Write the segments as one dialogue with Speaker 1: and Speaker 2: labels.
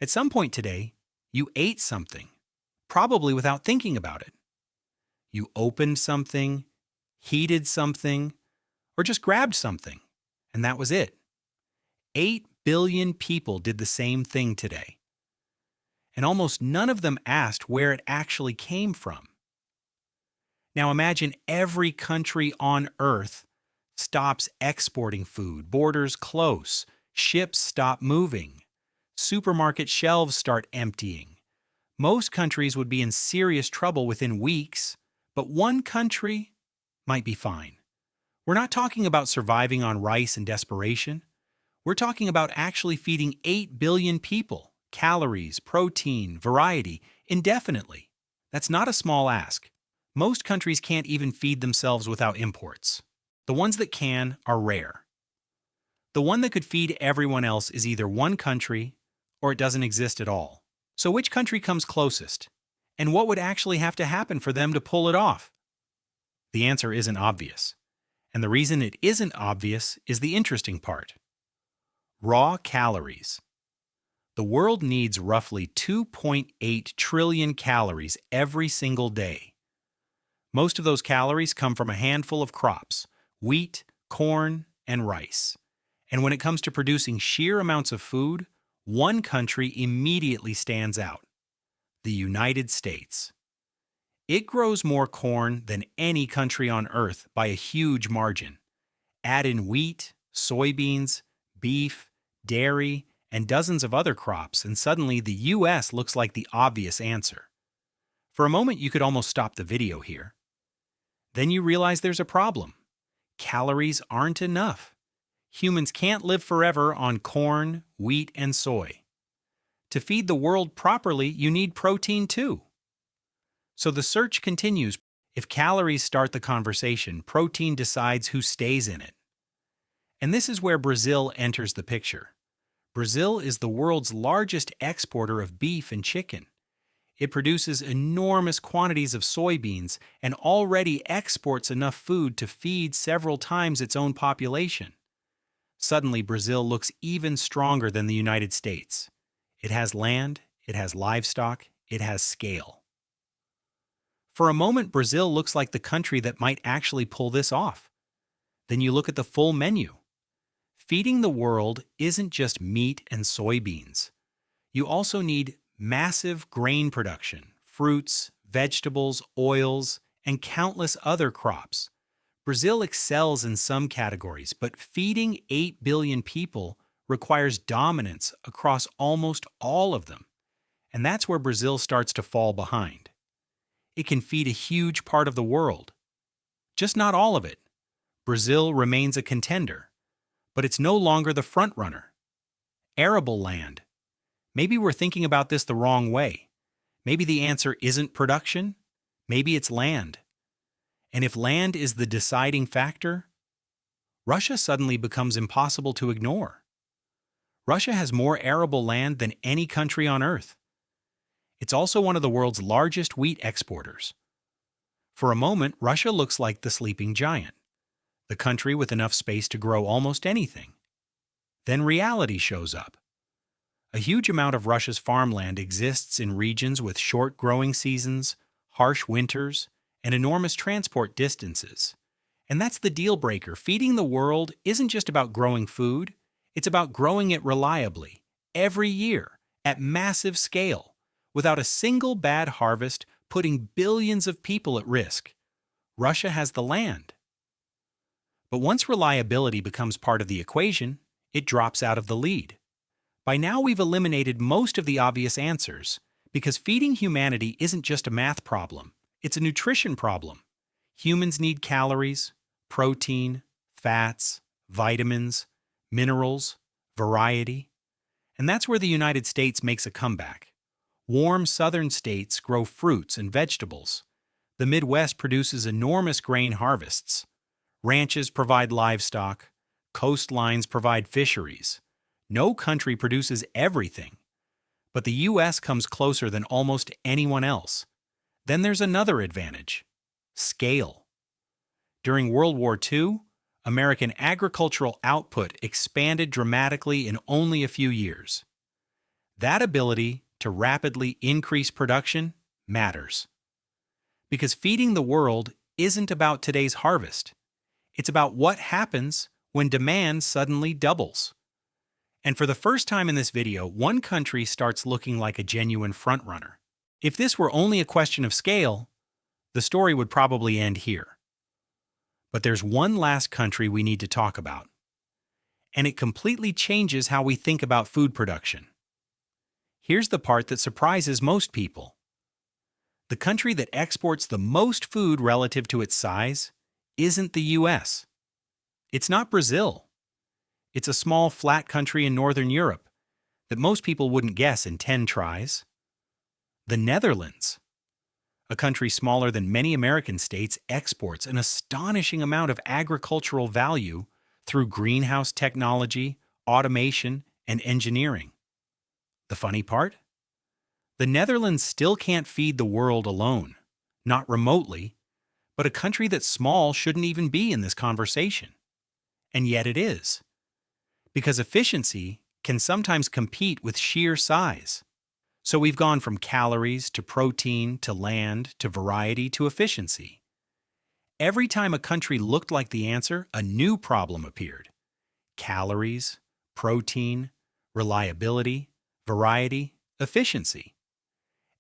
Speaker 1: At some point today, you ate something, probably without thinking about it. You opened something, heated something, or just grabbed something, and that was it. 8 billion people did the same thing today, and almost none of them asked where it actually came from. Now imagine every country on Earth stops exporting food, borders close, ships stop moving, supermarket shelves start emptying. Most countries would be in serious trouble within weeks, but one country might be fine. We're not talking about surviving on rice and desperation. We're talking about actually feeding 8 billion people, calories, protein, variety, indefinitely. That's not a small ask. Most countries can't even feed themselves without imports. The ones that can are rare. The one that could feed everyone else is either one country or it doesn't exist at all. So which country comes closest? And what would actually have to happen for them to pull it off? The answer isn't obvious. And the reason it isn't obvious is the interesting part. Raw calories. The world needs roughly 2.8 trillion calories every single day. Most of those calories come from a handful of crops: wheat, corn, and rice. And when it comes to producing sheer amounts of food, one country immediately stands out: the United States. It grows more corn than any country on Earth by a huge margin. Add in wheat, soybeans, beef, dairy, and dozens of other crops, and suddenly the US looks like the obvious answer. For a moment, you could almost stop the video here. Then you realize there's a problem. Calories aren't enough. Humans can't live forever on corn, wheat, and soy. To feed the world properly, you need protein too. So the search continues. If calories start the conversation, protein decides who stays in it. And this is where Brazil enters the picture. Brazil is the world's largest exporter of beef and chicken. It produces enormous quantities of soybeans and already exports enough food to feed several times its own population. Suddenly, Brazil looks even stronger than the United States. It has land, it has livestock, it has scale. For a moment, Brazil looks like the country that might actually pull this off. Then you look at the full menu. Feeding the world isn't just meat and soybeans. You also need massive grain production, fruits, vegetables, oils, and countless other crops. Brazil excels in some categories, but feeding 8 billion people requires dominance across almost all of them. And that's where Brazil starts to fall behind. It can feed a huge part of the world, just not all of it. Brazil remains a contender, but it's no longer the front runner. Arable land. Maybe we're thinking about this the wrong way. Maybe the answer isn't production. Maybe it's land. And if land is the deciding factor, Russia suddenly becomes impossible to ignore. Russia has more arable land than any country on Earth. It's also one of the world's largest wheat exporters. For a moment, Russia looks like the sleeping giant, the country with enough space to grow almost anything. Then reality shows up. A huge amount of Russia's farmland exists in regions with short growing seasons, harsh winters, and enormous transport distances. And that's the deal breaker. Feeding the world isn't just about growing food, it's about growing it reliably, every year, at massive scale, without a single bad harvest, putting billions of people at risk. Russia has the land. But once reliability becomes part of the equation, it drops out of the lead. By now we've eliminated most of the obvious answers, because feeding humanity isn't just a math problem, it's a nutrition problem. Humans need calories, protein, fats, vitamins, minerals, variety. And that's where the United States makes a comeback. Warm southern states grow fruits and vegetables. The Midwest produces enormous grain harvests. Ranches provide livestock. Coastlines provide fisheries. No country produces everything. But the U.S. comes closer than almost anyone else. Then there's another advantage: scale. During World War II, American agricultural output expanded dramatically in only a few years. That ability to rapidly increase production matters. Because feeding the world isn't about today's harvest. It's about what happens when demand suddenly doubles. And for the first time in this video, one country starts looking like a genuine frontrunner. If this were only a question of scale, the story would probably end here. But there's one last country we need to talk about. And it completely changes how we think about food production. Here's the part that surprises most people. The country that exports the most food relative to its size isn't the US. It's not Brazil. It's a small, flat country in Northern Europe that most people wouldn't guess in 10 tries. The Netherlands, a country smaller than many American states, exports an astonishing amount of agricultural value through greenhouse technology, automation, and engineering. The funny part? The Netherlands still can't feed the world alone, not remotely, but a country that's small shouldn't even be in this conversation. And yet it is. Because efficiency can sometimes compete with sheer size. So we've gone from calories to protein to land to variety to efficiency. Every time a country looked like the answer, a new problem appeared. Calories, protein, reliability, variety, efficiency.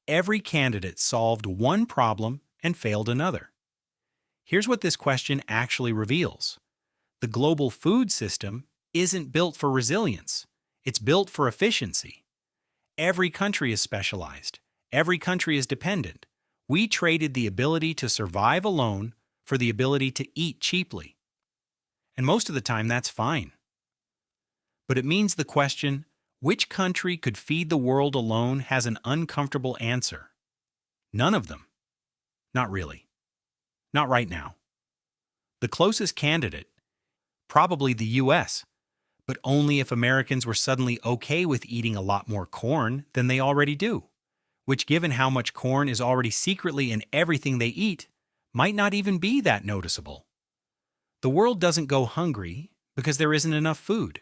Speaker 1: Every candidate solved one problem and failed another. Here's what this question actually reveals. The global food system isn't built for resilience. It's built for efficiency. Every country is specialized. Every country is dependent. We traded the ability to survive alone for the ability to eat cheaply. And most of the time, that's fine. But it means the question, which country could feed the world alone, has an uncomfortable answer. None of them. Not really. Not right now. The closest candidate, probably the US, but only if Americans were suddenly okay with eating a lot more corn than they already do, which, given how much corn is already secretly in everything they eat, might not even be that noticeable. The world doesn't go hungry because there isn't enough food.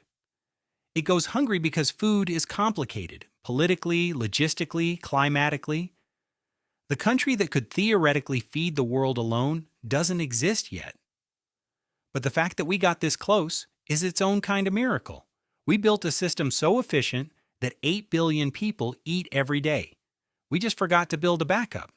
Speaker 1: It goes hungry because food is complicated, politically, logistically, climatically. The country that could theoretically feed the world alone doesn't exist yet. But the fact that we got this close is its own kind of miracle. We built a system so efficient that 8 billion people eat every day. We just forgot to build a backup.